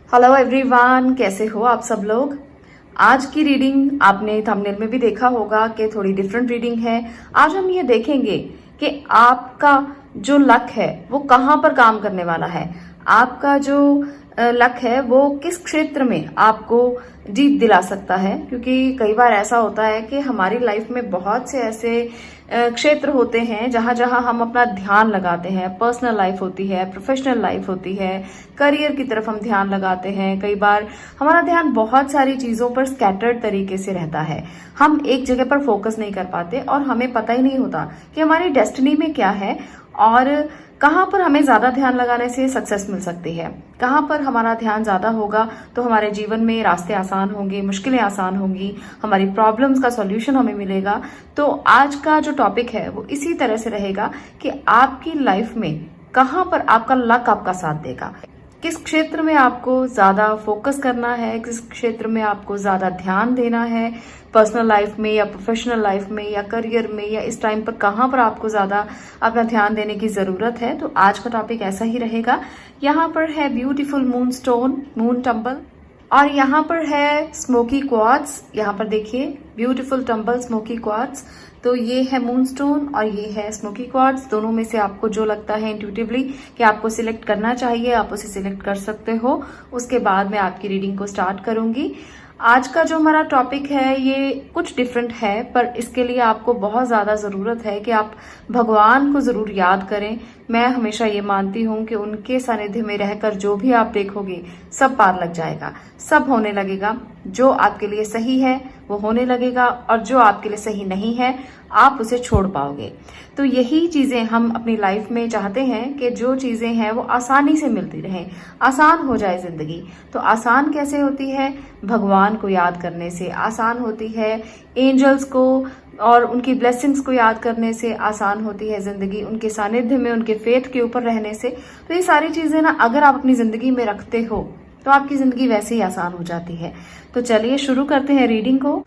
Hello everyone, कैसे हो आप सब लोग। आज की रीडिंग आपने थंबनेल में भी देखा होगा कि थोड़ी डिफरेंट रीडिंग है। आज हम ये देखेंगे कि आपका जो लक है वो कहाँ पर काम करने वाला है। आपका जो लक है वो किस क्षेत्र में आपको जीत दिला सकता है, क्योंकि कई बार ऐसा होता है कि हमारी लाइफ में बहुत से ऐसे क्षेत्र होते हैं जहां जहां हम अपना ध्यान लगाते हैं। पर्सनल लाइफ होती है, प्रोफेशनल लाइफ होती है, करियर की तरफ हम ध्यान लगाते हैं। कई बार हमारा ध्यान बहुत सारी चीजों पर स्कैटर्ड तरीके से रहता है, हम एक जगह पर फोकस नहीं कर पाते और हमें पता ही नहीं होता कि हमारी डेस्टिनी में क्या है और कहाँ पर हमें ज्यादा ध्यान लगाने से सक्सेस मिल सकती है। कहाँ पर हमारा ध्यान ज्यादा होगा तो हमारे जीवन में रास्ते आसान होंगे, मुश्किलें आसान होंगी, हमारी प्रॉब्लम्स का सॉल्यूशन हमें मिलेगा। तो आज का जो टॉपिक है वो इसी तरह से रहेगा कि आपकी लाइफ में कहाँ पर आपका लक आपका साथ देगा, किस क्षेत्र में आपको ज्यादा फोकस करना है, किस क्षेत्र में आपको ज्यादा ध्यान देना है, पर्सनल लाइफ में या प्रोफेशनल लाइफ में या करियर में, या इस टाइम पर कहाँ पर आपको ज्यादा अपना ध्यान देने की जरूरत है। तो आज का टॉपिक ऐसा ही रहेगा। यहाँ पर है beautiful moon stone, moon tumble, और यहाँ पर है स्मोकी क्वार्ट्ज। यहाँ पर देखिए ब्यूटीफुल टम्बल, स्मोकी क्वार्ट्ज। तो ये है मून स्टोन और ये है स्मोकी क्वार्ट्ज। दोनों में से आपको जो लगता है इंट्यूटिवली कि आपको सिलेक्ट करना चाहिए, आप उसे सिलेक्ट कर सकते हो। उसके बाद मैं आपकी रीडिंग को स्टार्ट करूंगी। आज का जो हमारा टॉपिक है ये कुछ डिफरेंट है, पर इसके लिए आपको बहुत ज्यादा जरूरत है कि आप भगवान को जरूर याद करें। मैं हमेशा ये मानती हूँ कि उनके सानिध्य में रहकर जो भी आप देखोगे सब पार लग जाएगा, सब होने लगेगा। जो आपके लिए सही है वो होने लगेगा और जो आपके लिए सही नहीं है आप उसे छोड़ पाओगे। तो यही चीजें हम अपनी लाइफ में चाहते हैं कि जो चीजें हैं वो आसानी से मिलती रहें, आसान हो जाए जिंदगी। तो आसान कैसे होती है? भगवान को याद करने से आसान होती है, एंजल्स को और उनकी ब्लेसिंग्स को याद करने से आसान होती है जिंदगी, उनके सानिध्य में, उनके फेथ के ऊपर रहने से। तो ये सारी चीजें ना अगर आप अपनी जिंदगी में रखते हो तो आपकी जिंदगी वैसे ही आसान हो जाती है। तो चलिए शुरू करते हैं रीडिंग को।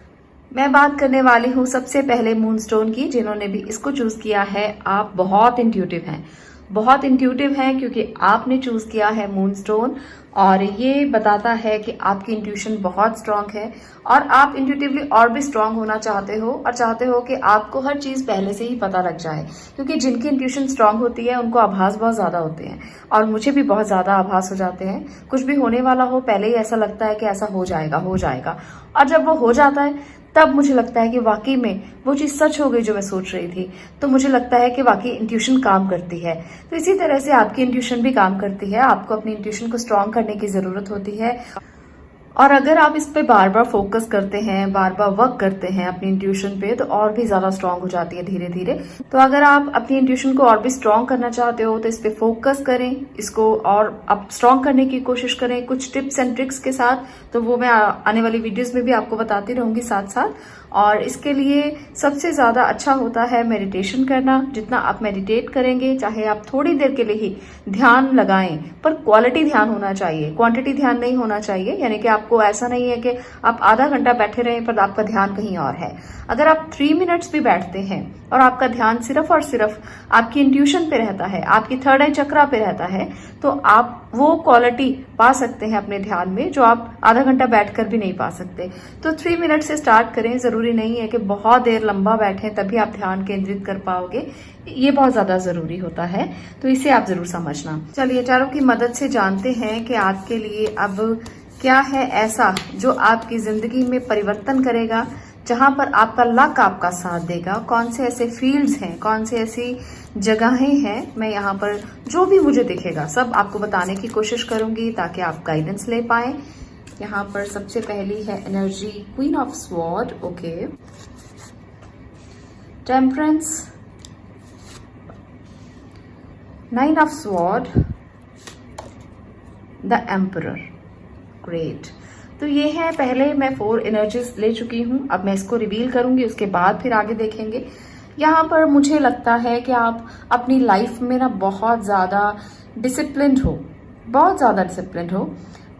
मैं बात करने वाली हूँ सबसे पहले मूनस्टोन की। जिन्होंने भी इसको चूज किया है आप बहुत इंट्यूटिव हैं, बहुत इंट्यूटिव हैं, क्योंकि आपने चूज किया है मूनस्टोन। और ये बताता है कि आपकी इंट्यूशन बहुत स्ट्रांग है और आप इंट्यूटिवली और भी स्ट्रांग होना चाहते हो और चाहते हो कि आपको हर चीज पहले से ही पता लग जाए, क्योंकि जिनकी इंट्यूशन स्ट्रांग होती है उनको आभास बहुत ज्यादा होते हैं और मुझे भी बहुत ज्यादा आभास हो जाते हैं। कुछ भी होने वाला हो पहले ही ऐसा लगता है कि ऐसा हो जाएगा, हो जाएगा, और जब वो हो जाता है तब मुझे लगता है कि वाकई में वो चीज सच हो गई जो मैं सोच रही थी। तो मुझे लगता है कि वाकई इंट्यूशन काम करती है। तो इसी तरह से आपकी इंट्यूशन भी काम करती है। आपको अपनी इंट्यूशन को स्ट्रांग करने की जरूरत होती है और अगर आप इस पे बार बार फोकस करते हैं, बार बार वर्क करते हैं अपनी इंट्यूशन पे, तो और भी ज्यादा स्ट्रांग हो जाती है धीरे धीरे। तो अगर आप अपनी इंट्यूशन को और भी स्ट्रांग करना चाहते हो तो इस पे फोकस करें, इसको और आप स्ट्रांग करने की कोशिश करें कुछ टिप्स एंड ट्रिक्स के साथ। तो वो मैं आने वाली वीडियोस में भी आपको बताती रहूंगी साथ साथ। और इसके लिए सबसे ज्यादा अच्छा होता है मेडिटेशन करना। जितना आप मेडिटेट करेंगे, चाहे आप थोड़ी देर के लिए ही ध्यान लगाएं, पर क्वालिटी ध्यान होना चाहिए, क्वांटिटी ध्यान नहीं होना चाहिए। यानी कि आपको ऐसा नहीं है कि आप आधा घंटा बैठे रहें पर आपका ध्यान कहीं और है। अगर आप 3 मिनट्स भी बैठते हैं और आपका ध्यान सिर्फ और सिर्फ आपकी इंट्यूशन पे रहता है, आपकी थर्ड आई चक्रा पे रहता है, तो आप वो क्वालिटी पा सकते हैं अपने ध्यान में जो आप आधा घंटा बैठकर भी नहीं पा सकते। तो 3 मिनट से स्टार्ट करें। जरूरी नहीं है कि बहुत देर लंबा बैठें तभी आप ध्यान केंद्रित कर पाओगे, ये बहुत ज्यादा जरूरी होता है। तो इसे आप जरूर समझना। चलिए चारों की मदद से जानते हैं कि आपके लिए अब क्या है ऐसा जो आपकी जिंदगी में परिवर्तन करेगा, जहां पर आपका लक आपका साथ देगा। कौन से ऐसे फील्ड्स हैं, कौन से ऐसी जगहें हैं, मैं यहाँ पर जो भी मुझे दिखेगा सब आपको बताने की कोशिश करूंगी ताकि आप गाइडेंस ले पाए। यहाँ पर सबसे पहली है energy queen of sword, okay, temperance, 9 of sword, the emperor, great. तो ये है, पहले मैं 4 एनर्जीज ले चुकी हूं, अब मैं इसको रिवील करूंगी, उसके बाद फिर आगे देखेंगे। यहाँ पर मुझे लगता है कि आप अपनी लाइफ में ना बहुत ज्यादा डिसिप्लिन्ड हो, बहुत ज्यादा डिसिप्लिन्ड हो,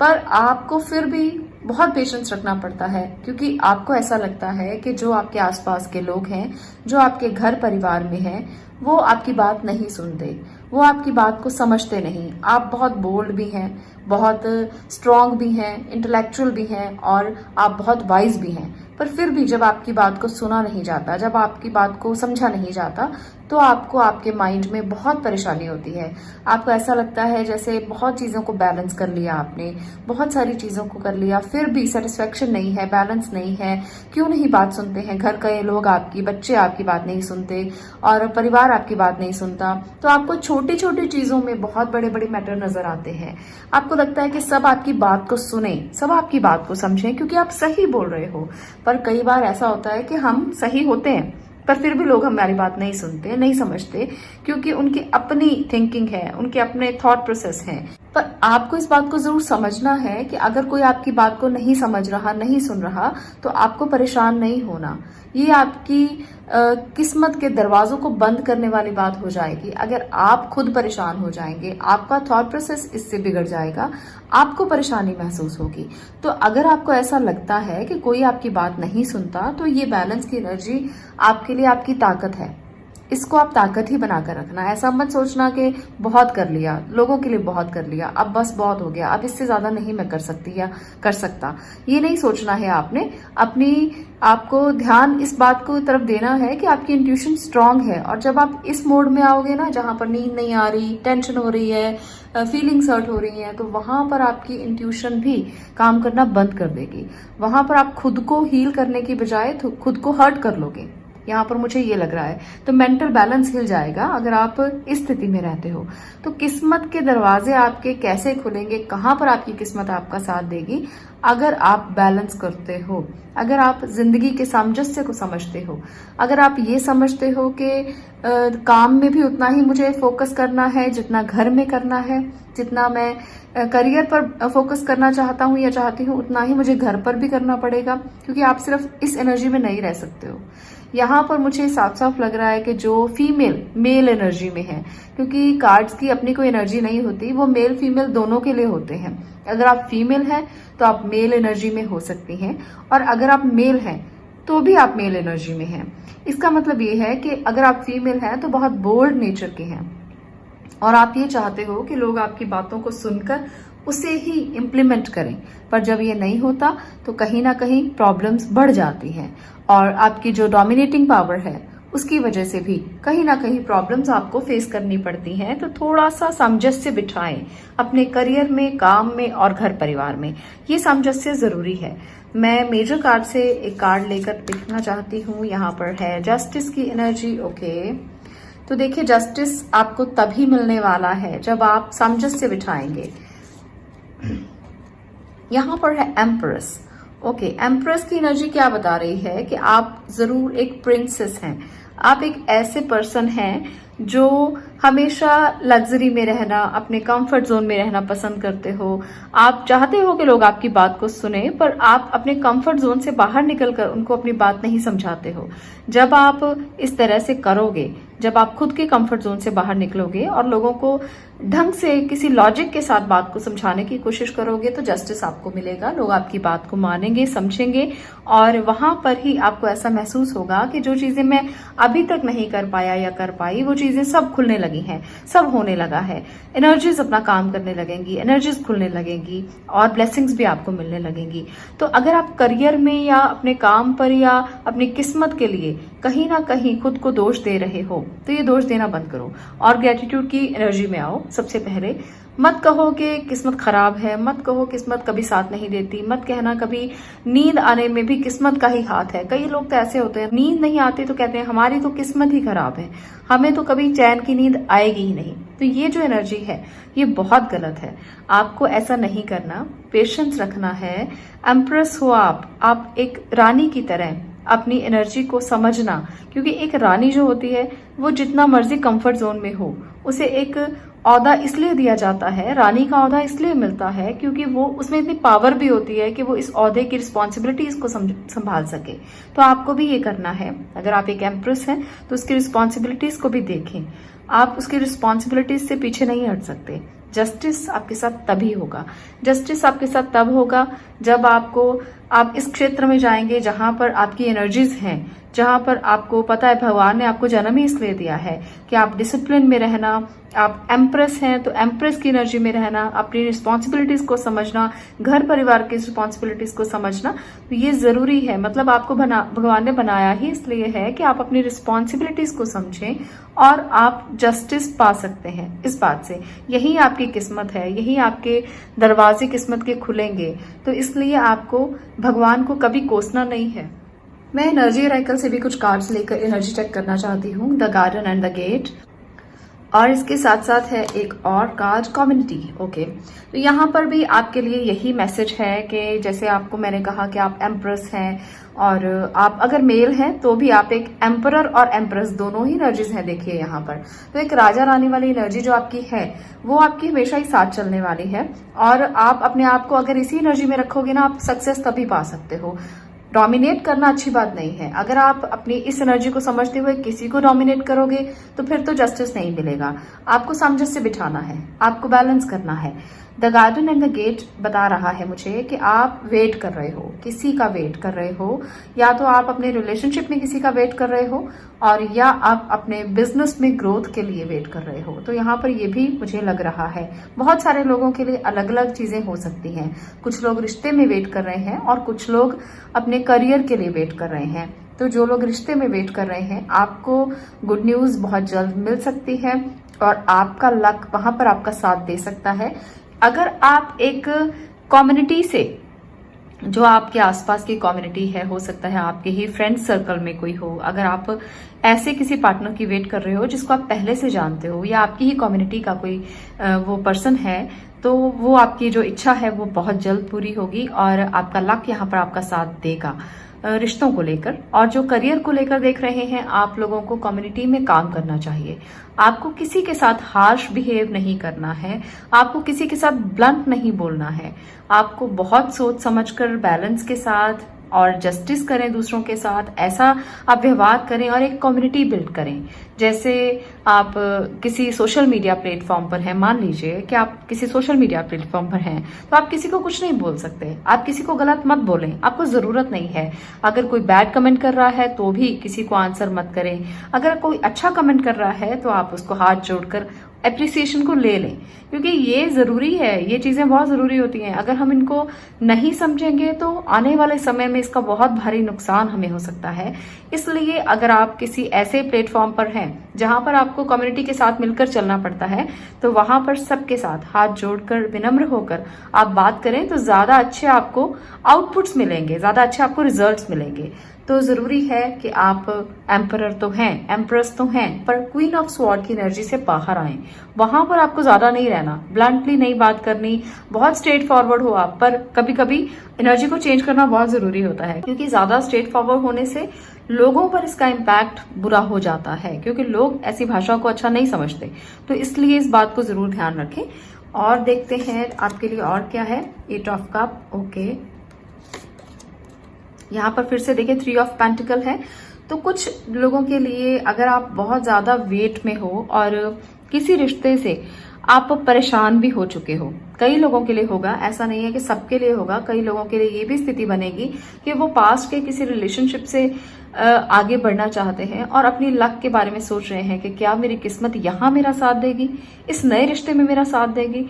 पर आपको फिर भी बहुत पेशेंस रखना पड़ता है, क्योंकि आपको ऐसा लगता है कि जो आपके आसपास के लोग हैं, जो आपके घर परिवार में हैं, वो आपकी बात नहीं सुनते, वो आपकी बात को समझते नहीं। आप बहुत बोल्ड भी हैं, बहुत स्ट्रांग भी हैं, इंटेलेक्चुअल भी हैं और आप बहुत वाइज भी हैं, पर फिर भी जब आपकी बात को सुना नहीं जाता, जब आपकी बात को समझा नहीं जाता, तो आपको आपके माइंड में बहुत परेशानी होती है। आपको ऐसा लगता है जैसे बहुत चीज़ों को बैलेंस कर लिया आपने, बहुत सारी चीज़ों को कर लिया, फिर भी सेटिस्फेक्शन नहीं है, बैलेंस नहीं है। क्यों नहीं बात सुनते हैं? घर के लोग आपकी, बच्चे आपकी बात नहीं सुनते और परिवार आपकी बात नहीं सुनता। तो आपको छोटी छोटी चीज़ों में बहुत बड़े बड़े मैटर नजर आते हैं। आपको लगता है कि सब आपकी बात को सुने, सब आपकी बात को समझें, क्योंकि आप सही बोल रहे हो। पर कई बार ऐसा होता है कि हम सही होते हैं, पर फिर भी लोग हमारी बात नहीं सुनते, नहीं समझते, क्योंकि उनकी अपनी थिंकिंग है, उनके अपने थॉट प्रोसेस हैं। पर आपको इस बात को जरूर समझना है कि अगर कोई आपकी बात को नहीं समझ रहा, नहीं सुन रहा, तो आपको परेशान नहीं होना। ये आपकी किस्मत के दरवाजों को बंद करने वाली बात हो जाएगी। अगर आप खुद परेशान हो जाएंगे, आपका थॉट प्रोसेस इससे बिगड़ जाएगा, आपको परेशानी महसूस होगी। तो अगर आपको ऐसा लगता है कि कोई आपकी बात नहीं सुनता, तो ये बैलेंस की एनर्जी आपके लिए आपकी ताकत है। इसको आप ताकत ही बनाकर रखना। ऐसा मत सोचना कि बहुत कर लिया, लोगों के लिए बहुत कर लिया, अब बस बहुत हो गया, अब इससे ज्यादा नहीं मैं कर सकती या कर सकता। ये नहीं सोचना है आपने। आपको ध्यान इस बात को तरफ देना है कि आपकी इंट्यूशन स्ट्रांग है, और जब आप इस मोड में आओगे ना, जहां पर नींद नहीं आ रही, टेंशन हो रही है, फीलिंग्स हर्ट हो रही हैं, तो वहां पर आपकी इंट्यूशन भी काम करना बंद कर देगी। वहां पर आप खुद को हील करने की बजाय खुद को हर्ट कर लोगे। यहाँ पर मुझे ये लग रहा है, तो मेंटल बैलेंस हिल जाएगा अगर आप इस स्थिति में रहते हो। तो किस्मत के दरवाजे आपके कैसे खुलेंगे, कहाँ पर आपकी किस्मत आपका साथ देगी? अगर आप बैलेंस करते हो, अगर आप जिंदगी के सामंजस्य को समझते हो, अगर आप ये समझते हो कि काम में भी उतना ही मुझे फोकस करना है जितना घर में करना है, जितना मैं करियर पर फोकस करना चाहता हूँ या चाहती हूँ, उतना ही मुझे घर पर भी करना पड़ेगा, क्योंकि आप सिर्फ इस एनर्जी में नहीं रह सकते हो। यहाँ पर मुझे साफ साफ लग रहा है कि जो फीमेल मेल एनर्जी में है, क्योंकि कार्ड्स की अपनी कोई एनर्जी नहीं होती, वो मेल फीमेल दोनों के लिए होते हैं। अगर आप फीमेल हैं तो आप मेल एनर्जी में हो सकती हैं, और अगर आप मेल हैं तो भी आप मेल एनर्जी में हैं। इसका मतलब ये है कि अगर आप फीमेल हैं तो बहुत बोल्ड नेचर के हैं, और आप ये चाहते हो कि लोग आपकी बातों को सुनकर उसे ही इम्प्लीमेंट करें। पर जब ये नहीं होता तो कहीं ना कहीं प्रॉब्लम्स बढ़ जाती हैं, और आपकी जो डोमिनेटिंग पावर है उसकी वजह से भी कहीं ना कहीं प्रॉब्लम्स आपको फेस करनी पड़ती हैं। तो थोड़ा सा सामंजस्य बिठाएं अपने करियर में, काम में और घर परिवार में। ये सामंजस्य जरूरी है। मैं मेजर कार्ड से एक कार्ड लेकर देखना चाहती हूँ। यहाँ पर है जस्टिस की एनर्जी। ओके, तो देखिए, जस्टिस आपको तभी मिलने वाला है जब आप सामंजस्य बिठाएंगे। यहाँ पर है एम्प्रेस। ओके, एम्प्रेस की एनर्जी क्या बता रही है कि आप जरूर एक प्रिंसेस हैं। आप एक ऐसे पर्सन हैं जो हमेशा लग्जरी में रहना, अपने कंफर्ट जोन में रहना पसंद करते हो। आप चाहते हो कि लोग आपकी बात को सुने, पर आप अपने कंफर्ट जोन से बाहर निकलकर उनको अपनी बात नहीं समझाते हो। जब आप इस तरह से करोगे, जब आप खुद के कंफर्ट जोन से बाहर निकलोगे और लोगों को ढंग से किसी लॉजिक के साथ बात को समझाने की कोशिश करोगे, तो जस्टिस आपको मिलेगा। लोग आपकी बात को मानेंगे, समझेंगे, और वहां पर ही आपको ऐसा महसूस होगा कि जो चीजें मैं अभी तक नहीं कर पाया या कर पाई, वो चीजें सब खुलने लगी हैं, सब होने लगा है। एनर्जीज अपना काम करने लगेंगी, एनर्जीज खुलने लगेंगी, और ब्लेसिंग्स भी आपको मिलने लगेंगी। तो अगर आप करियर में या अपने काम पर या अपनी किस्मत के लिए कहीं ना कहीं खुद को दोष दे रहे हो, तो ये दोष देना बंद करो और ग्रेटिट्यूड की एनर्जी में आओ। सबसे पहले मत कहो कि किस्मत खराब है, मत कहो किस्मत कभी साथ नहीं देती, मत कहना कभी नींद आने में भी किस्मत का ही हाथ है। कई लोग तो ऐसे होते हैं, नींद नहीं आती तो कहते हैं हमारी तो किस्मत ही खराब है, हमें तो कभी चैन की नींद आएगी ही नहीं। तो ये जो एनर्जी है ये बहुत गलत है। आपको ऐसा नहीं करना, पेशेंस रखना है। एम्प्रेस हो आप एक रानी की तरह अपनी एनर्जी को समझना, क्योंकि एक रानी जो होती है वो जितना मर्जी कंफर्ट जोन में हो, उसे एक औहदा इसलिए दिया जाता है, रानी का औहदा इसलिए मिलता है क्योंकि वो उसमें इतनी पावर भी होती है कि वो इस औहदे की रिस्पॉन्सिबिलिटीज को संभाल सके। तो आपको भी ये करना है। अगर आप एक एम्प्रेस हैं तो उसकी रिस्पॉन्सिबिलिटीज को भी देखें। आप उसकी रिस्पॉन्सिबिलिटीज से पीछे नहीं हट सकते। जस्टिस आपके साथ तभी होगा। जस्टिस आपके साथ तब होगा जब आप इस क्षेत्र में जाएंगे जहां पर आपकी एनर्जीज हैं, जहां पर आपको पता है भगवान ने आपको जन्म ही इसलिए दिया है कि आप डिसिप्लिन में रहना, आप एम्प्रेस हैं तो एम्प्रेस की एनर्जी में रहना, अपनी रिस्पॉन्सिबिलिटीज को समझना, घर परिवार की रिस्पॉन्सिबिलिटीज को समझना, तो ये जरूरी है। मतलब आपको भगवान ने बनाया ही इसलिए है कि आप अपनी रिस्पॉन्सिबिलिटीज को समझें और आप जस्टिस पा सकते हैं इस बात से। यही आपकी किस्मत है, यही आपके दरवाजे किस्मत के खुलेंगे। तो इसलिए आपको भगवान को कभी कोसना नहीं है। मैं एनर्जी ऑरेकल से भी कुछ कार्ड्स लेकर एनर्जी चेक करना चाहती हूँ, the garden and the gate, और इसके साथ साथ है एक और कार्ड कम्युनिटी। ओके, तो यहाँ पर भी आपके लिए यही मैसेज है कि जैसे आपको मैंने कहा कि आप एम्प्रेस हैं और आप अगर मेल हैं तो भी आप एक एम्परर और एम्प्रेस दोनों ही एनर्जीज हैं। देखिए यहाँ पर तो एक राजा रानी वाली एनर्जी जो आपकी है वो आपकी हमेशा ही साथ चलने वाली है, और आप अपने आप को अगर इसी एनर्जी में रखोगे ना, आप सक्सेस तभी पा सकते हो। डोमिनेट करना अच्छी बात नहीं है। अगर आप अपनी इस एनर्जी को समझते हुए किसी को डोमिनेट करोगे तो फिर तो जस्टिस नहीं मिलेगा। आपको सामंजस्य बिठाना है, आपको बैलेंस करना है। The garden and the gate बता रहा है मुझे कि आप वेट कर रहे हो, किसी का वेट कर रहे हो, या तो आप अपने रिलेशनशिप में किसी का वेट कर रहे हो और या आप अपने बिजनेस में ग्रोथ के लिए वेट कर रहे हो। तो यहाँ पर ये भी मुझे लग रहा है बहुत सारे लोगों के लिए अलग अलग चीजें हो सकती हैं। कुछ लोग रिश्ते में वेट कर रहे हैं और कुछ लोग अपने करियर के लिए वेट कर रहे हैं। तो जो लोग रिश्ते में वेट कर रहे हैं, आपको गुड न्यूज बहुत जल्द मिल सकती है और आपका लक वहां पर आपका साथ दे सकता है। अगर आप एक कम्युनिटी से, जो आपके आसपास की कम्युनिटी है, हो सकता है आपके ही फ्रेंड सर्कल में कोई हो, अगर आप ऐसे किसी पार्टनर की वेट कर रहे हो जिसको आप पहले से जानते हो या आपकी ही कम्युनिटी का कोई वो पर्सन है, तो वो आपकी जो इच्छा है वो बहुत जल्द पूरी होगी और आपका लक यहाँ पर आपका साथ देगा रिश्तों को लेकर। और जो करियर को लेकर देख रहे हैं, आप लोगों को कम्युनिटी में काम करना चाहिए। आपको किसी के साथ हार्श बिहेव नहीं करना है, आपको किसी के साथ ब्लंट नहीं बोलना है। आपको बहुत सोच समझकर बैलेंस के साथ और जस्टिस करें दूसरों के साथ, ऐसा आप व्यवहार करें और एक कम्युनिटी बिल्ड करें। जैसे आप किसी सोशल मीडिया प्लेटफॉर्म पर हैं, मान लीजिए कि आप किसी सोशल मीडिया प्लेटफॉर्म पर हैं, तो आप किसी को कुछ नहीं बोल सकते, आप किसी को गलत मत बोलें, आपको जरूरत नहीं है। अगर कोई बैड कमेंट कर रहा है तो भी किसी को आंसर मत करें। अगर कोई अच्छा कमेंट कर रहा है तो आप उसको हाथ जोड़कर एप्रिसिएशन को ले लें, क्योंकि ये जरूरी है, ये चीजें बहुत जरूरी होती हैं। अगर हम इनको नहीं समझेंगे तो आने वाले समय में इसका बहुत भारी नुकसान हमें हो सकता है। इसलिए अगर आप किसी ऐसे प्लेटफॉर्म पर हैं जहां पर आपको कम्युनिटी के साथ मिलकर चलना पड़ता है, तो वहां पर सबके साथ हाथ जोड़कर विनम्र होकर आप बात करें तो ज्यादा अच्छे आपको आउटपुट्स मिलेंगे, ज्यादा अच्छे आपको रिजल्ट्स मिलेंगे। तो जरूरी है कि आप एम्परर तो हैं, एम्प्रेस तो हैं, पर क्वीन ऑफ स्वॉर्ड की एनर्जी से बाहर आएं। वहां पर आपको ज्यादा नहीं रहना, ब्लंटली नहीं बात करनी, बहुत स्ट्रेट फॉरवर्ड हो आप, पर कभी कभी एनर्जी को चेंज करना बहुत जरूरी होता है, क्योंकि ज्यादा स्ट्रेट फॉरवर्ड होने से लोगों पर इसका इम्पैक्ट बुरा हो जाता है, क्योंकि लोग ऐसी भाषा को अच्छा नहीं समझते। तो इसलिए इस बात को जरूर ध्यान रखें। और देखते हैं आपके लिए और क्या है। 8 ऑफ कप, ओके, यहाँ पर फिर से देखिए 3 ऑफ पेंटिकल है। तो कुछ लोगों के लिए अगर आप बहुत ज्यादा वेट में हो और किसी रिश्ते से आप परेशान भी हो चुके हो, कई लोगों के लिए होगा, ऐसा नहीं है कि सबके लिए होगा, कई लोगों के लिए ये भी स्थिति बनेगी कि वो पास्ट के किसी रिलेशनशिप से आगे बढ़ना चाहते हैं और अपनी लक के बारे में सोच रहे हैं कि क्या मेरी किस्मत यहाँ मेरा साथ देगी, इस नए रिश्ते में मेरा साथ देगी।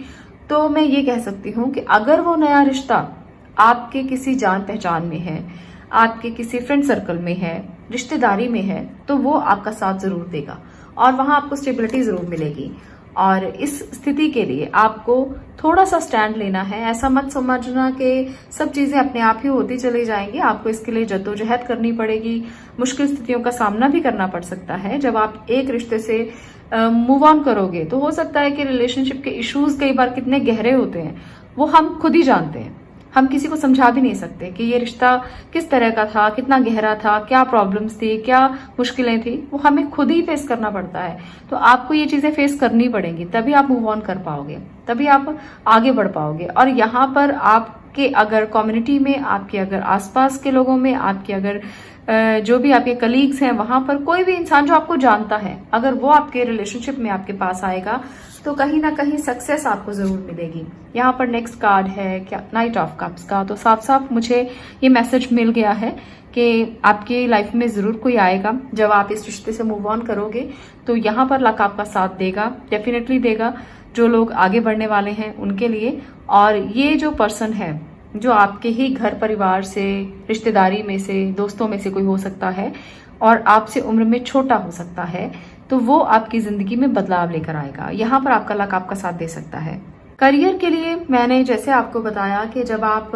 तो मैं ये कह सकती हूँ कि अगर वो नया रिश्ता आपके किसी जान पहचान में है, आपके किसी फ्रेंड सर्कल में है, रिश्तेदारी में है, तो वो आपका साथ जरूर देगा और वहां आपको स्टेबिलिटी जरूर मिलेगी। और इस स्थिति के लिए आपको थोड़ा सा स्टैंड लेना है। ऐसा मत समझना कि सब चीजें अपने आप ही होती चली जाएंगी, आपको इसके लिए जद्दोजहद करनी पड़ेगी, मुश्किल स्थितियों का सामना भी करना पड़ सकता है। जब आप एक रिश्ते से मूव ऑन करोगे तो हो सकता है कि रिलेशनशिप के इश्यूज कई बार कितने गहरे होते हैं वो हम खुद ही जानते हैं, हम किसी को समझा भी नहीं सकते कि ये रिश्ता किस तरह का था, कितना गहरा था, क्या प्रॉब्लम्स थी, क्या मुश्किलें थी, वो हमें खुद ही फेस करना पड़ता है। तो आपको ये चीजें फेस करनी पड़ेंगी, तभी आप मूव ऑन कर पाओगे, तभी आप आगे बढ़ पाओगे। और यहाँ पर आपके अगर कम्युनिटी में, आपके अगर आसपास के लोगों में, आपके अगर जो भी आपके कलीग्स हैं वहां पर कोई भी इंसान जो आपको जानता है, अगर वो आपके रिलेशनशिप में आपके पास आएगा तो कहीं ना कहीं सक्सेस आपको जरूर मिलेगी। यहाँ पर नेक्स्ट कार्ड है क्या, नाइट ऑफ कप्स का। तो साफ साफ मुझे ये मैसेज मिल गया है कि आपकी लाइफ में जरूर कोई आएगा। जब आप इस रिश्ते से मूव ऑन करोगे तो यहाँ पर लक आपका साथ देगा, डेफिनेटली देगा। जो लोग आगे बढ़ने वाले हैं उनके लिए, और ये जो पर्सन है जो आपके ही घर परिवार से, रिश्तेदारी में से, दोस्तों में से कोई हो सकता है और आपसे उम्र में छोटा हो सकता है, तो वो आपकी जिंदगी में बदलाव लेकर आएगा। यहाँ पर आपका लक आपका साथ दे सकता है। करियर के लिए मैंने जैसे आपको बताया कि जब आप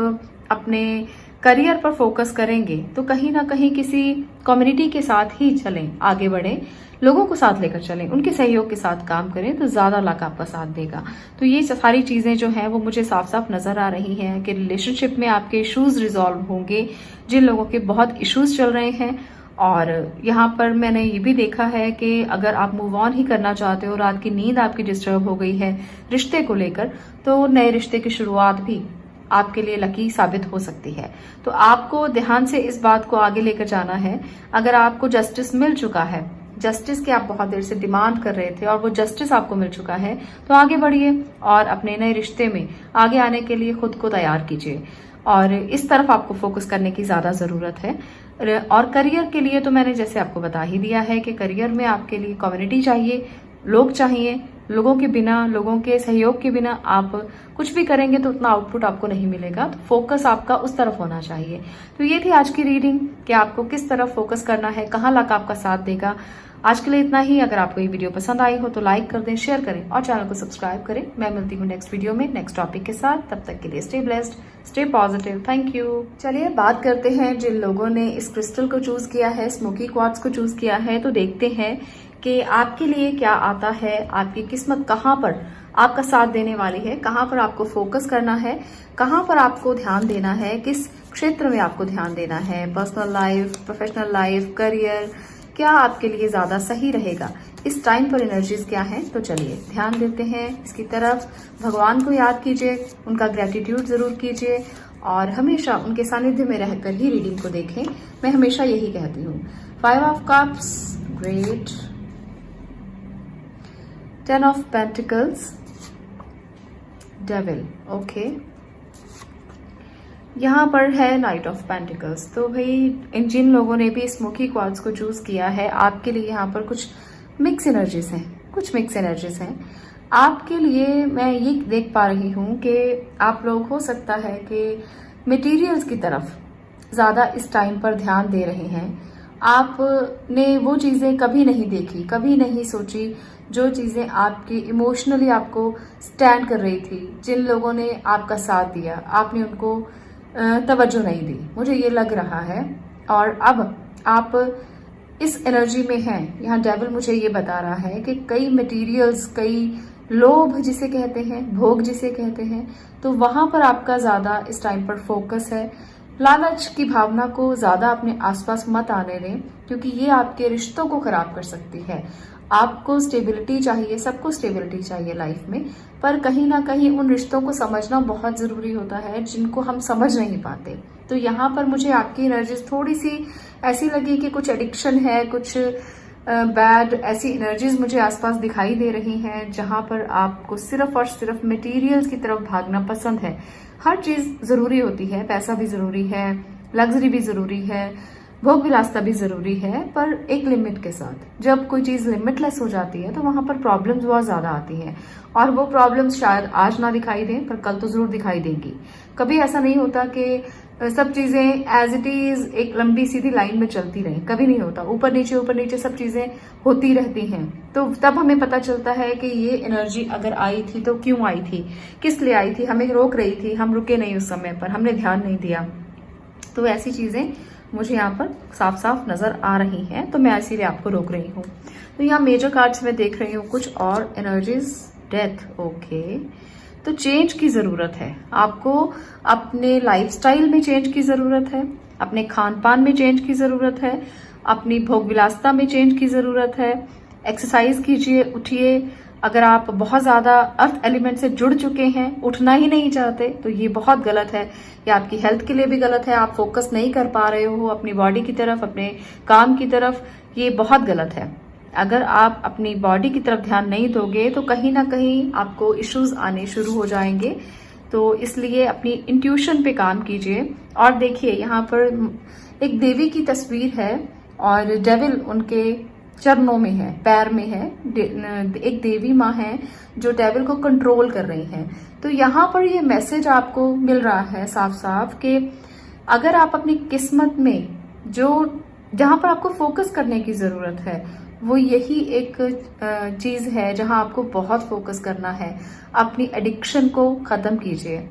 अपने करियर पर फोकस करेंगे तो कहीं ना कहीं किसी कम्युनिटी के साथ ही चलें, आगे बढ़ें, लोगों को साथ लेकर चलें, उनके सहयोग के साथ काम करें तो ज्यादा लक आपका साथ देगा। तो ये सारी चीजें जो हैं वो मुझे साफ साफ नजर आ रही हैं कि रिलेशनशिप में आपके इश्यूज रिजॉल्व होंगे, जिन लोगों के बहुत इश्यूज चल रहे हैं। और यहाँ पर मैंने ये भी देखा है कि अगर आप मूव ऑन ही करना चाहते हो, रात की नींद आपकी डिस्टर्ब हो गई है रिश्ते को लेकर, तो नए रिश्ते की शुरुआत भी आपके लिए लकी साबित हो सकती है। तो आपको ध्यान से इस बात को आगे लेकर जाना है। अगर आपको जस्टिस मिल चुका है, जस्टिस की आप बहुत देर से डिमांड कर रहे थे और वो जस्टिस आपको मिल चुका है, तो आगे बढ़िए और अपने नए रिश्ते में आगे आने के लिए खुद को तैयार कीजिए। और इस तरफ आपको फोकस करने की ज्यादा जरूरत है। और करियर के लिए तो मैंने जैसे आपको बता ही दिया है कि करियर में आपके लिए कम्युनिटी चाहिए, लोग चाहिए। लोगों के बिना, लोगों के सहयोग के बिना आप कुछ भी करेंगे तो उतना आउटपुट आपको नहीं मिलेगा। तो फोकस आपका उस तरफ होना चाहिए। तो ये थी आज की रीडिंग कि आपको किस तरफ फोकस करना है, कहाँ लक आपका साथ देगा। आज के लिए इतना ही। अगर आपको ये वीडियो पसंद आई हो तो लाइक कर दें, शेयर करें और चैनल को सब्सक्राइब करें। मैं मिलती हूँ नेक्स्ट वीडियो में नेक्स्ट टॉपिक के साथ। तब तक के लिए stay blessed, stay positive. Thank you. चलिए बात करते हैं जिन लोगों ने इस क्रिस्टल को चूज किया है, स्मोकी क्वार्ट्ज को चूज किया है, तो देखते हैं कि आपके लिए क्या आता है, आपकी किस्मत कहाँ पर आपका साथ देने वाली है, कहाँ पर आपको फोकस करना है, कहाँ पर आपको ध्यान देना है, किस क्षेत्र में आपको ध्यान देना है, personal life, professional life, career, क्या आपके लिए ज्यादा सही रहेगा, इस टाइम पर एनर्जीज क्या हैं। तो चलिए ध्यान देते हैं इसकी तरफ। भगवान को याद कीजिए, उनका ग्रेटिट्यूड जरूर कीजिए और हमेशा उनके सानिध्य में रहकर ही रीडिंग को देखें। मैं हमेशा यही कहती हूँ। 5 of cups, great. 10 of pentacles, devil, okay. यहाँ पर है नाइट ऑफ पेंटिकल्स। तो भाई इन जिन लोगों ने भी स्मोकी क्वार्ट्ज को चूज किया है, आपके लिए यहाँ पर कुछ मिक्स एनर्जीज हैं, कुछ मिक्स एनर्जीज हैं आपके लिए। मैं ये देख पा रही हूँ कि आप लोग हो सकता है कि मटेरियल्स की तरफ ज्यादा इस टाइम पर ध्यान दे रहे हैं। आपने वो चीजें कभी नहीं देखी, कभी नहीं सोची जो चीजें आपकी इमोशनली आपको स्टैंड कर रही थी। जिन लोगों ने आपका साथ दिया, आपने उनको तवज्जो नहीं दी, मुझे ये लग रहा है। और अब आप इस एनर्जी में हैं। यहाँ डेविल मुझे ये बता रहा है कि कई मटेरियल्स, कई लोभ जिसे कहते हैं, भोग जिसे कहते हैं, तो वहां पर आपका ज्यादा इस टाइम पर फोकस है। लालच की भावना को ज्यादा अपने आसपास मत आने दें, क्योंकि ये आपके रिश्तों को खराब कर सकती है। आपको स्टेबिलिटी चाहिए, सबको स्टेबिलिटी चाहिए लाइफ में, पर कहीं ना कहीं उन रिश्तों को समझना बहुत जरूरी होता है जिनको हम समझ नहीं पाते। तो यहाँ पर मुझे आपकी एनर्जीज थोड़ी सी ऐसी लगी कि कुछ एडिक्शन है, कुछ बैड ऐसी एनर्जीज मुझे आसपास दिखाई दे रही हैं, जहां पर आपको सिर्फ और सिर्फ मटेरियल्स की तरफ भागना पसंद है। हर चीज जरूरी होती है, पैसा भी जरूरी है, लग्जरी भी जरूरी है, भोग विलासता भी जरूरी है, पर एक लिमिट के साथ। जब कोई चीज लिमिटलेस हो जाती है तो वहां पर प्रॉब्लम्स बहुत ज्यादा आती हैं, और वो प्रॉब्लम्स शायद आज ना दिखाई दें पर कल तो जरूर दिखाई देंगी। कभी ऐसा नहीं होता कि सब चीजें एज इट इज एक लंबी सीधी लाइन में चलती रहे, कभी नहीं होता। ऊपर नीचे सब चीजें होती रहती हैं। तो तब हमें पता चलता है कि ये एनर्जी अगर आई थी तो क्यों आई थी, किस लिए आई थी, हमें रोक रही थी, हम रुके नहीं उस समय पर, हमने ध्यान नहीं दिया। तो ऐसी चीजें मुझे यहाँ पर साफ साफ नजर आ रही हैं, तो मैं इसीलिए आपको रोक रही हूँ। तो यहाँ मेजर कार्ड्स में देख रही हूँ कुछ और एनर्जीज। Death, okay. तो चेंज की जरूरत है आपको, अपने लाइफस्टाइल में चेंज की जरूरत है, अपने खान पान में चेंज की जरूरत है, अपनी भोग विलासता में चेंज की जरूरत है। एक्सरसाइज कीजिए, उठिए, अगर आप बहुत ज्यादा अर्थ एलिमेंट से जुड़ चुके हैं, उठना ही नहीं चाहते, तो ये बहुत गलत है। ये आपकी हेल्थ के लिए भी गलत है। आप फोकस नहीं कर पा रहे हो अपनी बॉडी की तरफ, अपने काम की तरफ, ये बहुत गलत है। अगर आप अपनी बॉडी की तरफ ध्यान नहीं दोगे तो कहीं ना कहीं आपको इश्यूज आने शुरू हो जाएंगे। तो इसलिए अपनी इंट्यूशन पे काम कीजिए। और देखिए, यहाँ पर एक देवी की तस्वीर है और डेविल उनके चरणों में है, पैर में है। एक देवी माँ है जो डेविल को कंट्रोल कर रही हैं। तो यहाँ पर ये मैसेज आपको मिल रहा है साफ साफ कि अगर आप अपनी किस्मत में जहां पर आपको फोकस करने की जरूरत है, वो यही एक चीज है जहां आपको बहुत फोकस करना है। अपनी एडिक्शन को खत्म कीजिए,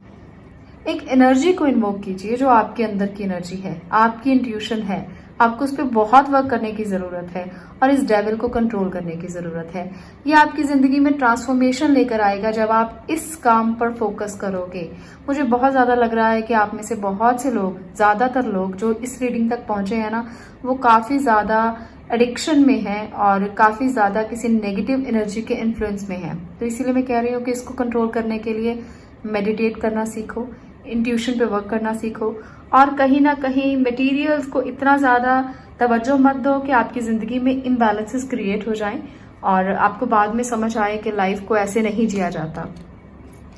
एक एनर्जी को इन्वोक कीजिए जो आपके अंदर की एनर्जी है, आपकी इंट्यूशन है। आपको उस पर बहुत वर्क करने की जरूरत है और इस डेविल को कंट्रोल करने की जरूरत है। ये आपकी जिंदगी में ट्रांसफॉर्मेशन लेकर आएगा जब आप इस काम पर फोकस करोगे। मुझे बहुत ज्यादा लग रहा है कि आप में से बहुत से लोग, ज्यादातर लोग जो इस रीडिंग तक पहुंचे हैं ना, वो काफी ज्यादा एडिक्शन में है और काफी ज्यादा किसी नेगेटिव एनर्जी के इन्फ्लुएंस में है। तो इसीलिए मैं कह रही हूँ कि इसको कंट्रोल करने के लिए मेडिटेट करना सीखो, इंट्यूशन पे वर्क करना सीखो और कहीं ना कहीं मटेरियल्स को इतना ज्यादा तवज्जो मत दो कि आपकी जिंदगी में इम्बैलेंसेस क्रिएट हो जाएं और आपको बाद में समझ आए कि लाइफ को ऐसे नहीं जिया जाता।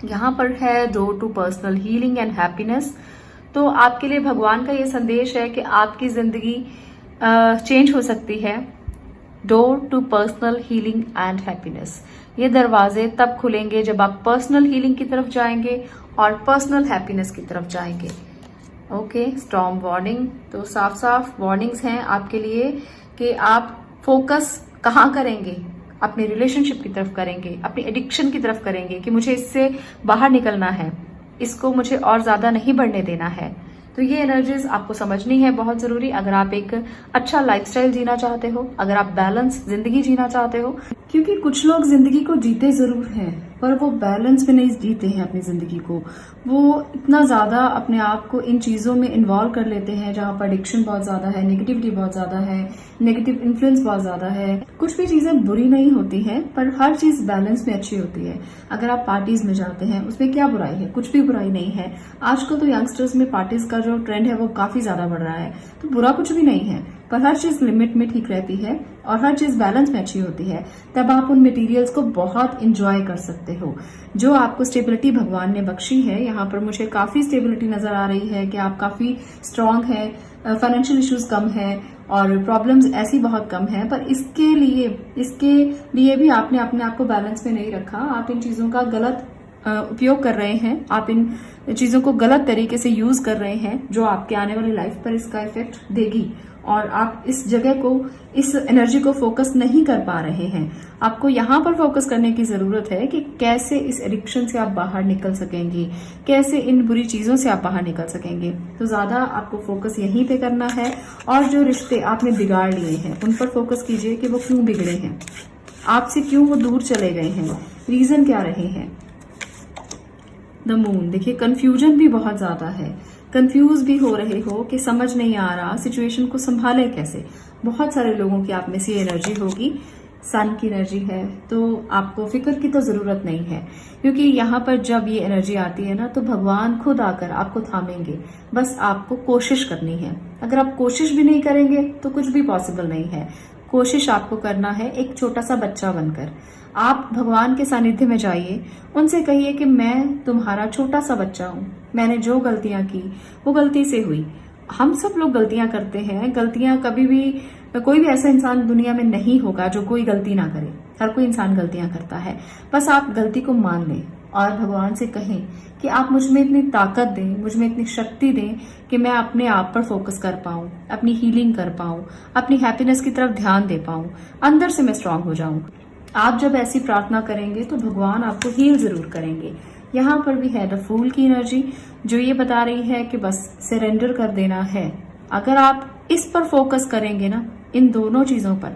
यहाँ पर है door to personal healing and happiness. तो आपके लिए भगवान का ये संदेश है कि आपकी जिंदगी चेंज हो सकती है। Door to personal healing and happiness, ये दरवाजे तब खुलेंगे जब आप पर्सनल हीलिंग की तरफ जाएंगे और पर्सनल हैप्पीनेस की तरफ जाएंगे। Okay, storm warning. तो साफ साफ वार्निंग्स हैं आपके लिए कि आप फोकस कहाँ करेंगे, अपने रिलेशनशिप की तरफ करेंगे, अपनी एडिक्शन की तरफ करेंगे कि मुझे इससे बाहर निकलना है, इसको मुझे और ज्यादा नहीं बढ़ने देना है। तो ये एनर्जीज आपको समझनी है, बहुत जरूरी। अगर आप एक अच्छा लाइफस्टाइल जीना चाहते हो, अगर आप बैलेंस जिंदगी जीना चाहते हो, क्योंकि कुछ लोग जिंदगी को जीते जरूर हैं पर वो बैलेंस में नहीं जीते हैं अपनी जिंदगी को। वो इतना ज्यादा अपने आप को इन चीजों में इन्वॉल्व कर लेते हैं जहां पर एडिक्शन बहुत ज्यादा है, नेगेटिविटी बहुत ज्यादा है, नेगेटिव इन्फ्लुएंस बहुत ज्यादा है। कुछ भी चीजें बुरी नहीं होती है पर हर चीज बैलेंस में अच्छी होती है। अगर आप पार्टीज में जाते हैं उसमें क्या बुराई है, कुछ भी बुराई नहीं है। आजकल तो यंगस्टर्स में पार्टीज का जो ट्रेंड है वो काफी ज्यादा बढ़ रहा है, तो बुरा कुछ भी नहीं है पर हर चीज लिमिट में ठीक रहती है और हर चीज बैलेंस में अच्छी होती है। तब आप उन मटेरियल्स को बहुत इंजॉय कर सकते हो जो आपको स्टेबिलिटी भगवान ने बख्शी है। यहाँ पर मुझे काफी स्टेबिलिटी नजर आ रही है कि आप काफी स्ट्रांग है, फाइनेंशियल इश्यूज कम है और प्रॉब्लम्स ऐसी बहुत कम है। पर इसके लिए भी आपने अपने आप को बैलेंस में नहीं रखा। आप इन चीजों का गलत उपयोग कर रहे हैं, आप इन चीजों को गलत तरीके से यूज कर रहे हैं जो आपके आने वाली लाइफ पर इसका इफेक्ट देगी और आप इस जगह को, इस एनर्जी को फोकस नहीं कर पा रहे हैं। आपको यहाँ पर फोकस करने की जरूरत है कि कैसे इस एडिक्शन से आप बाहर निकल सकेंगे, कैसे इन बुरी चीजों से आप बाहर निकल सकेंगे। तो ज्यादा आपको फोकस यहीं पे करना है और जो रिश्ते आपने बिगाड़ लिए हैं उन पर फोकस कीजिए कि वो क्यों बिगड़े हैं, आपसे क्यों वो दूर चले गए हैं, रीजन क्या रहे हैं। द मून, देखिए कंफ्यूजन भी बहुत ज्यादा है, कंफ्यूज भी हो रहे हो कि समझ नहीं आ रहा सिचुएशन को संभाले कैसे। बहुत सारे लोगों की आप में से एनर्जी होगी, सन की एनर्जी है, तो आपको फिक्र की तो जरूरत नहीं है क्योंकि यहाँ पर जब ये एनर्जी आती है ना तो भगवान खुद आकर आपको थामेंगे। बस आपको कोशिश करनी है। अगर आप कोशिश भी नहीं करेंगे तो कुछ भी पॉसिबल नहीं है। कोशिश आपको करना है एक छोटा सा बच्चा बनकर। आप भगवान के सानिध्य में जाइए, उनसे कहिए कि मैं तुम्हारा छोटा सा बच्चा हूँ, मैंने जो गलतियां की वो गलती से हुई। हम सब लोग गलतियां करते हैं, गलतियां कभी भी, कोई भी ऐसा इंसान दुनिया में नहीं होगा जो कोई गलती ना करे। हर कोई इंसान गलतियां करता है। बस आप गलती को मान लें और भगवान से कहें कि आप मुझ में इतनी ताकत दें, मुझ में इतनी शक्ति दें कि मैं अपने आप पर फोकस कर पाऊं, अपनी हीलिंग कर पाऊं, अपनी हैप्पीनेस की तरफ ध्यान दे पाऊं, अंदर से मैं स्ट्रांग हो जाऊं। आप जब ऐसी प्रार्थना करेंगे तो भगवान आपको हील जरूर करेंगे। यहाँ पर भी है द फूल की एनर्जी जो ये बता रही है कि बस सरेंडर कर देना है। अगर आप इस पर फोकस करेंगे ना, इन दोनों चीजों पर,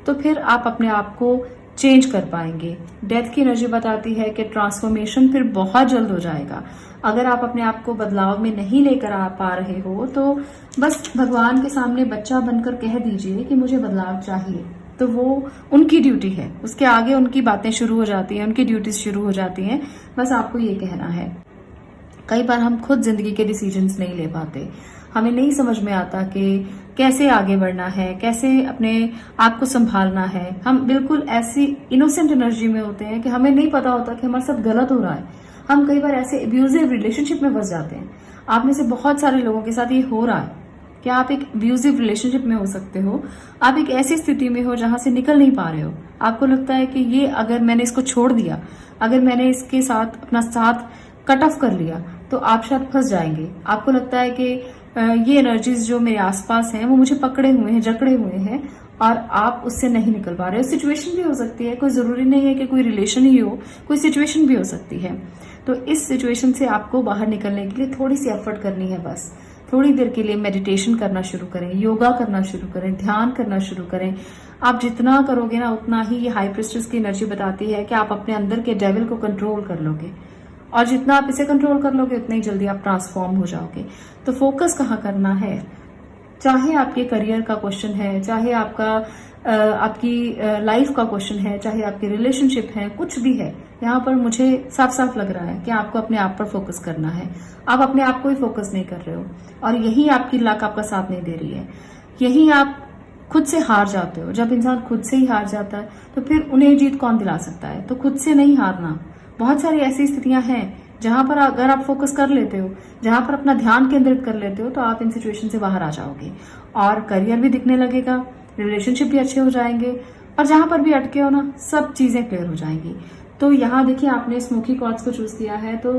तो फिर आप अपने आप को चेंज कर पाएंगे। डेथ की एनर्जी बताती है कि ट्रांसफॉर्मेशन फिर बहुत जल्द हो जाएगा। अगर आप अपने आप को बदलाव में नहीं लेकर आ पा रहे हो तो बस भगवान के सामने बच्चा बनकर कह दीजिए कि मुझे बदलाव चाहिए, तो वो उनकी ड्यूटी है, उसके आगे उनकी बातें शुरू हो जाती हैं, उनकी ड्यूटीज शुरू हो जाती हैं। बस आपको ये कहना है। कई बार हम खुद जिंदगी के डिसीजंस नहीं ले पाते, हमें नहीं समझ में आता कि कैसे आगे बढ़ना है, कैसे अपने आप को संभालना है। हम बिल्कुल ऐसी इनोसेंट एनर्जी में होते हैं कि हमें नहीं पता होता कि हमारे साथ गलत हो रहा है। हम कई बार ऐसे अब्यूजिव रिलेशनशिप में फंस जाते हैं। आप में से बहुत सारे लोगों के साथ ये हो रहा है कि आप एक अब्यूजिव रिलेशनशिप में हो सकते हो। आप एक ऐसी स्थिति में हो जहां से निकल नहीं पा रहे हो। आपको लगता है कि ये अगर मैंने इसको छोड़ दिया, अगर मैंने इसके साथ अपना साथ कट ऑफ कर लिया तो आप शायद फंस जाएंगे। आपको लगता है कि ये एनर्जीज जो मेरे आसपास हैं वो मुझे पकड़े हुए हैं, जकड़े हुए हैं और आप उससे नहीं निकल पा रहे हो। सिचुएशन भी हो सकती है, कोई जरूरी नहीं है कि कोई रिलेशन ही हो, कोई सिचुएशन भी हो सकती है। तो इस सिचुएशन से आपको बाहर निकलने के लिए थोड़ी सी एफर्ट करनी है। बस थोड़ी देर के लिए मेडिटेशन करना शुरू करें, योगा करना शुरू करें, ध्यान करना शुरू करें। आप जितना करोगे ना उतना ही ये हाई प्रिस्टेस की एनर्जी बताती है कि आप अपने अंदर के डेविल को कंट्रोल कर लोगे और जितना आप इसे कंट्रोल कर लोगे उतना ही जल्दी आप ट्रांसफॉर्म हो जाओगे। तो फोकस कहाँ करना है, चाहे आपके करियर का क्वेश्चन है, चाहे आपकी लाइफ का क्वेश्चन है, चाहे आपके रिलेशनशिप है, कुछ भी है, यहाँ पर मुझे साफ साफ लग रहा है कि आपको अपने आप पर फोकस करना है। आप अपने आप को ही फोकस नहीं कर रहे हो और यही आपकी लक आपका साथ नहीं दे रही है। यही आप खुद से हार जाते हो। जब इंसान खुद से ही हार जाता है तो फिर उन्हें जीत कौन दिला सकता है। तो खुद से नहीं हारना। बहुत सारी ऐसी स्थितियां हैं जहां पर अगर आप फोकस कर लेते हो, जहां पर अपना ध्यान केंद्रित कर लेते हो तो आप इन सिचुएशन से बाहर आ जाओगे और करियर भी दिखने लगेगा, रिलेशनशिप भी अच्छे हो जाएंगे और जहां पर भी अटके हो ना सब चीजें क्लियर हो जाएंगी। तो यहाँ देखिए आपने स्मोकी क्वार्ट्ज को चूज किया है। तो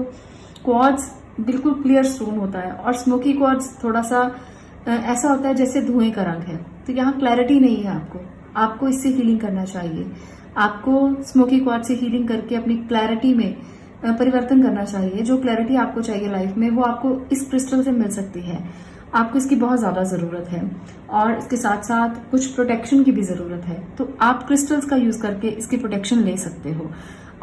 क्वार्ट्ज बिल्कुल क्लियर स्टोन होता है और स्मोकी क्वार्ट्ज थोड़ा सा ऐसा होता है जैसे धुएं का रंग है। तो यहाँ क्लैरिटी नहीं है। आपको इससे हीलिंग करना चाहिए। आपको स्मोकी क्वार्ट्ज से हीलिंग करके अपनी क्लैरिटी में परिवर्तन करना चाहिए। जो क्लैरिटी आपको चाहिए लाइफ में वो आपको इस क्रिस्टल से मिल सकती है। आपको इसकी बहुत ज्यादा जरूरत है और इसके साथ साथ कुछ प्रोटेक्शन की भी जरूरत है। तो आप क्रिस्टल्स का यूज करके इसकी प्रोटेक्शन ले सकते हो।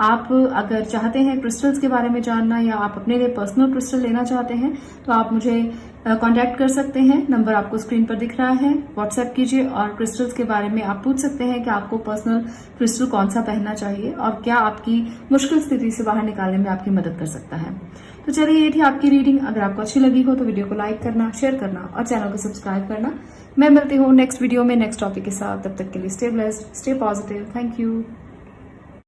आप अगर चाहते हैं क्रिस्टल्स के बारे में जानना या आप अपने लिए पर्सनल क्रिस्टल लेना चाहते हैं तो आप मुझे कांटेक्ट कर सकते हैं। नंबर आपको स्क्रीन पर दिख रहा है, व्हाट्सएप कीजिए और क्रिस्टल्स के बारे में आप पूछ सकते हैं कि आपको पर्सनल क्रिस्टल कौन सा पहनना चाहिए और क्या आपकी मुश्किल स्थिति से बाहर निकालने में आपकी मदद कर सकता है। तो चलिए ये थी आपकी रीडिंग। अगर आपको अच्छी लगी हो तो वीडियो को लाइक करना, शेयर करना और चैनल को सब्सक्राइब करना। मैं मिलती हूँ नेक्स्ट वीडियो में नेक्स्ट टॉपिक के साथ। तब तक के लिए stay blessed, stay positive. Thank you.